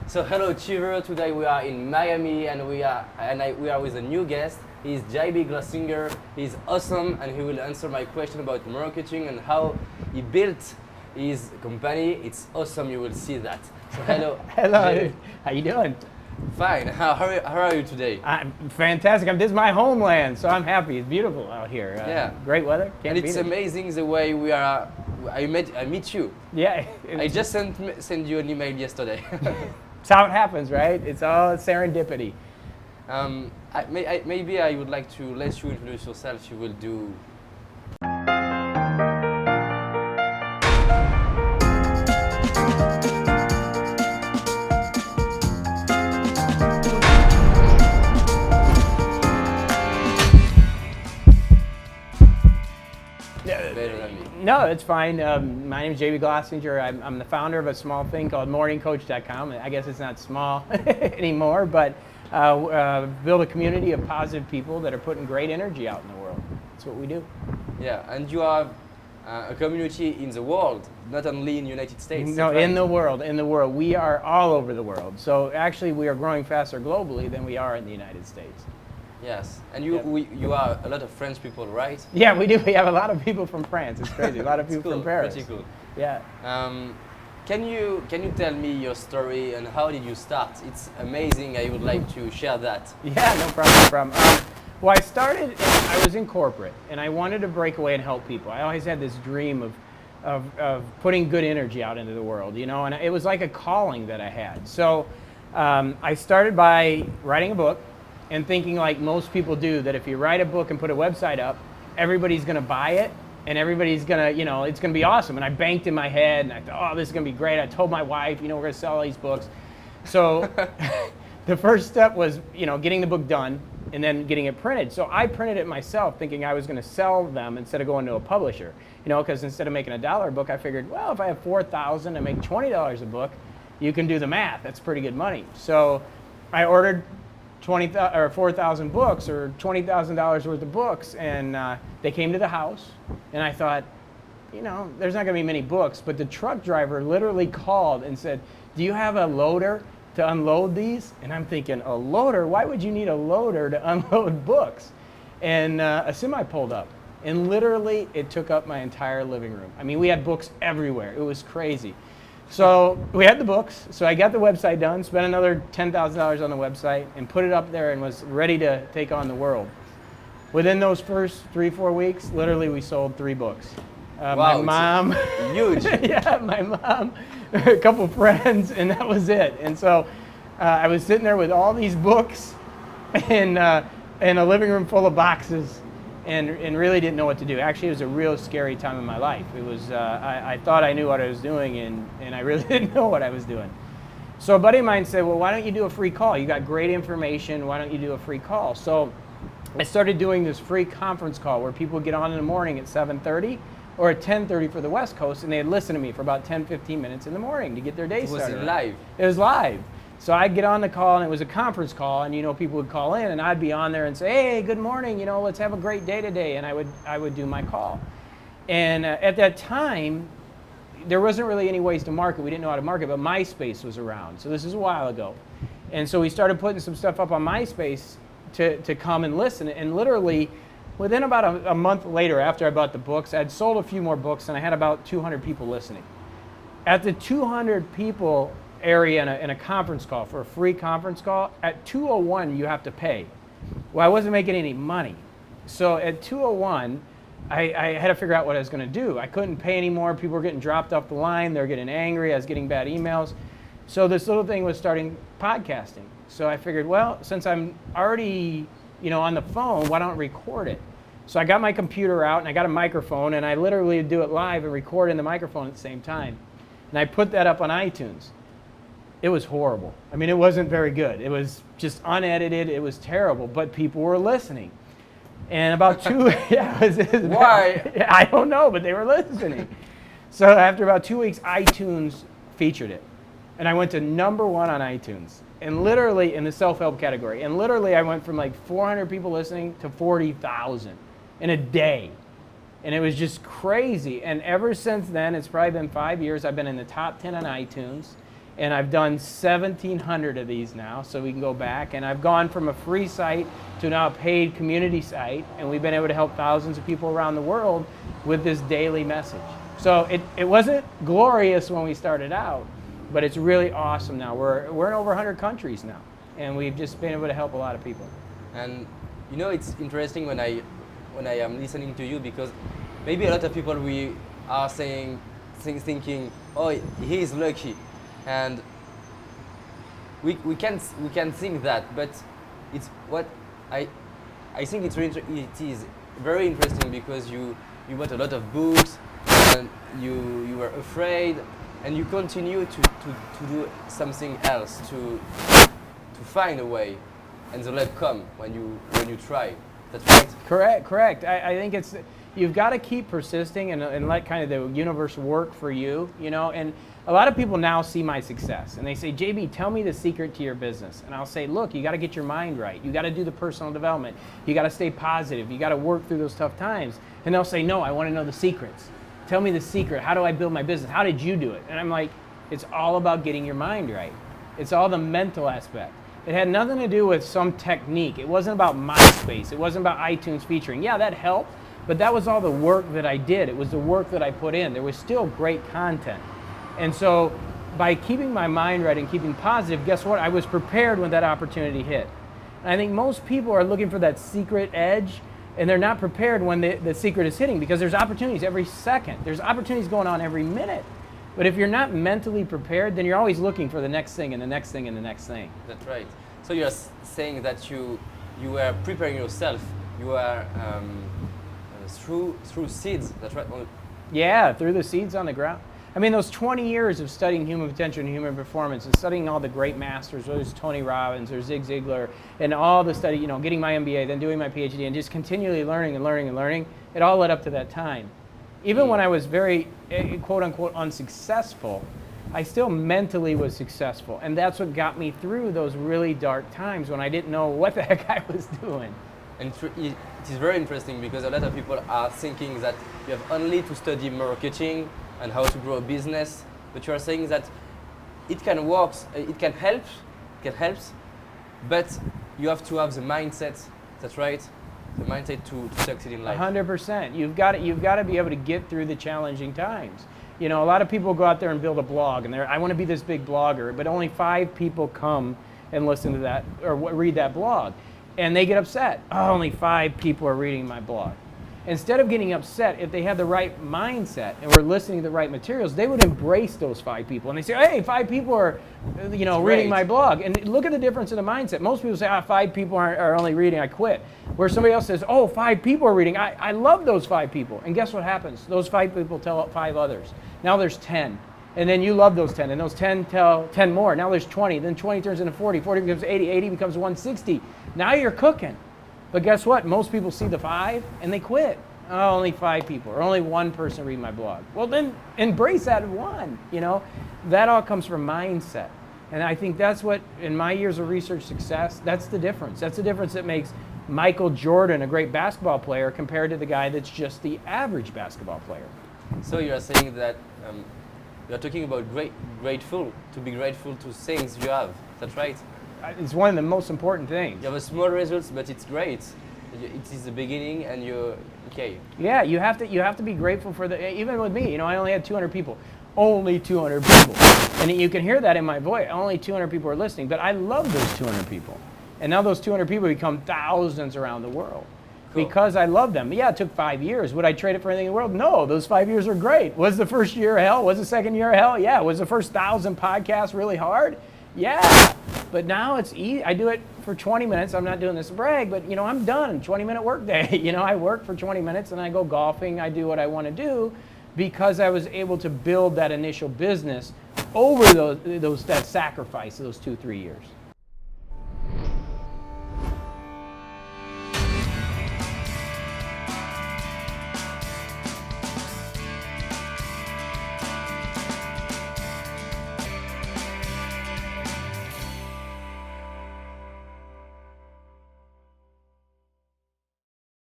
So hello Cheever, today we are in Miami and we are with a new guest. He's JB Glossinger. He's awesome and he will answer my question about marketing and how he built his company. It's awesome, you will see that. So hello. Hello, JB. how you doing? Fine, how are you today? I'm fantastic. This is my homeland, so I'm happy. It's beautiful out here. Yeah. Great weather. Can't And it's beat it. amazing the way we are. I meet you. Yeah. I just sent you an email yesterday. It's how it happens, right? It's all serendipity. Maybe I would like to let you introduce yourself. You will do. Better than me. No, it's fine. My name is JB Glossinger. I'm the founder of a small thing called morningcoach.com. I guess it's not small anymore, but build a community of positive people that are putting great energy out in the world. That's what we do. Yeah, and you have a community in the world, not only in the United States. No, right? in the world. We are all over the world. So actually, we are growing faster globally than we are in the United States. Yes, and you are a lot of French people, right? Yeah, we do. We have a lot of people from France. It's crazy. A lot of people cool, from Paris. Pretty cool. Yeah. Can you tell me your story and how did you start? It's amazing. I would like to share that. Yeah, no problem. No problem. Well, I started. I was in corporate, and I wanted to break away and help people. I always had this dream of putting good energy out into the world, you know, and it was like a calling that I had. So I started by writing a book. And thinking like most people do, that if you write a book and put a website up, everybody's gonna buy it and everybody's gonna, you know, it's gonna be awesome. And I banked in my head and I thought, oh, this is gonna be great. I told my wife, you know, we're gonna sell all these books. So the first step was, you know, getting the book done and then getting it printed. So I printed it myself thinking I was gonna sell them instead of going to a publisher. You know, because instead of making $1 a book, I figured, well, if I have 4,000 and make $20 a book, you can do the math. That's pretty good money. So I ordered 4,000 books or $20,000 worth of books, and they came to the house, and I thought, you know, there's not going to be many books, but the truck driver literally called and said, do you have a loader to unload these? And I'm thinking, a loader? Why would you need a loader to unload books? And a semi pulled up, and literally it took up my entire living room. I mean, we had books everywhere. It was crazy. So we had the books, so I got the website done, spent another $10,000 on the website, and put it up there and was ready to take on the world. Within those first 3-4 weeks, literally we sold 3 books. Wow, my mom, huge. Yeah, my mom, a couple friends, and that was it. And so I was sitting there with all these books in a living room full of boxes. And really didn't know what to do. Actually, it was a real scary time in my life. It was, I thought I knew what I was doing, and I really didn't know what I was doing. So a buddy of mine said, well, why don't you do a free call? You got great information, why don't you do a free call? So I started doing this free conference call where people would get on in the morning at 7:30 or at 10:30 for the West Coast, and they'd listen to me for about 10-15 minutes in the morning to get their day started. Was it live? It was live. So I'd get on the call, and it was a conference call, and you know, people would call in, and I'd be on there and say, hey, good morning, you know, let's have a great day today, and I would do my call. And at that time, there wasn't really any ways to market. We didn't know how to market, but MySpace was around. So this is a while ago. And so we started putting some stuff up on MySpace to come and listen, and literally, within about a month later, after I bought the books, I'd sold a few more books, and I had about 200 people listening. At the 200 people area in a conference call, for a free conference call, at 2:01 you have to pay. Well, I wasn't making any money. So at 2:01, I had to figure out what I was going to do. I couldn't pay anymore. People were getting dropped off the line. They were getting angry. I was getting bad emails. So this little thing was starting podcasting. So I figured, well, since I'm already, you know, on the phone, why don't I record it? So I got my computer out and I got a microphone, and I literally do it live and record in the microphone at the same time. And I put that up on iTunes. It was horrible. I mean, it wasn't very good. It was just unedited. It was terrible, but people were listening. And about Why? I don't know, but they were listening. So after about 2 weeks, iTunes featured it. And I went to #1 on iTunes. And literally in the self-help category. And literally I went from like 400 people listening to 40,000 in a day. And it was just crazy. And ever since then, it's probably been 5 years, I've been in the top 10 on iTunes. And I've done 1,700 of these now, so we can go back. And I've gone from a free site to now a paid community site, and we've been able to help thousands of people around the world with this daily message. So it wasn't glorious when we started out, but it's really awesome now. We're in over 100 countries now, and we've just been able to help a lot of people. And you know, it's interesting when I am listening to you, because maybe a lot of people we are thinking, oh, he's lucky, and we can think that, but it's what I think it is very interesting, because you bought a lot of books, and you were afraid, and you continue to do something else, to find a way, and the luck come when you try. That's right. Correct. I think it's, you've got to keep persisting and let kind of the universe work for you, you know. And a lot of people now see my success and they say, JB, tell me the secret to your business. And I'll say, look, you got to get your mind right. You got to do the personal development. You got to stay positive. You got to work through those tough times. And they'll say, no, I want to know the secrets. Tell me the secret. How do I build my business? How did you do it? And I'm like, it's all about getting your mind right. It's all the mental aspect. It had nothing to do with some technique. It wasn't about MySpace. It wasn't about iTunes featuring. Yeah, that helped, but that was all the work that I did. It was the work that I put in. There was still great content. And so by keeping my mind right and keeping positive, guess what? I was prepared when that opportunity hit. And I think most people are looking for that secret edge, and they're not prepared when the secret is hitting, because there's opportunities every second. There's opportunities going on every minute. But if you're not mentally prepared, then you're always looking for the next thing and the next thing and the next thing. That's right. So you're saying that you were preparing yourself. You are through seeds. That's right. Yeah, through the seeds on the ground. I mean, those 20 years of studying human potential and human performance and studying all the great masters, whether it's Tony Robbins or Zig Ziglar, and all the study, you know, getting my MBA, then doing my PhD, and just continually learning and learning and learning, it all led up to that time. Even when I was very, quote unquote, unsuccessful, I still mentally was successful. And that's what got me through those really dark times when I didn't know what the heck I was doing. And it is very interesting, because a lot of people are thinking that you have only to study marketing and how to grow a business, but you are saying that it can work, it can help, but you have to have the mindset. That's right. The mindset to succeed in life. 100%. You've got to be able to get through the challenging times. You know, a lot of people go out there and build a blog, and I want to be this big blogger, but only 5 people come and listen to that or read that blog, and they get upset. Oh, only 5 people are reading my blog. Instead of getting upset, if they had the right mindset and were listening to the right materials, they would embrace those 5 people. And they say, hey, 5 people are, you know, reading my blog. And look at the difference in the mindset. Most people say, 5 people are only reading, I quit. Where somebody else says, oh, 5 people are reading, I love those 5 people. And guess what happens? Those 5 people tell 5 others. Now there's 10. And then you love those 10. And those 10 tell 10 more. Now there's 20. Then 20 turns into 40. 40 becomes 80. 80 becomes 160. Now you're cooking. But guess what? Most people see the 5 and they quit. Oh, only 5 people, or only 1 person read my blog. Well, then embrace that 1, you know. That all comes from mindset. And I think that's what, in my years of research success, that's the difference. That's the difference that makes Michael Jordan a great basketball player compared to the guy that's just the average basketball player. So you're saying that you're talking about to be grateful to things you have. That's right. It's one of the most important things. You have a small results, but it's great. It is the beginning, and you're okay. Yeah, you have to be grateful for even with me, you know, I only had 200 people. Only 200 people. And you can hear that in my voice. Only 200 people are listening, but I love those 200 people. And now those 200 people become thousands around the world. Cool. Because I love them. Yeah, it took 5 years. Would I trade it for anything in the world? No, those 5 years are great. Was the first year hell? Was the second year hell? Yeah. Was the first 1,000 podcasts really hard? Yeah. But now it's easy. I do it for 20 minutes. I'm not doing this to brag, but you know, I'm done. 20-minute workday. You know, I work for 20 minutes and I go golfing. I do what I want to do because I was able to build that initial business over that sacrifice of those 2-3 years.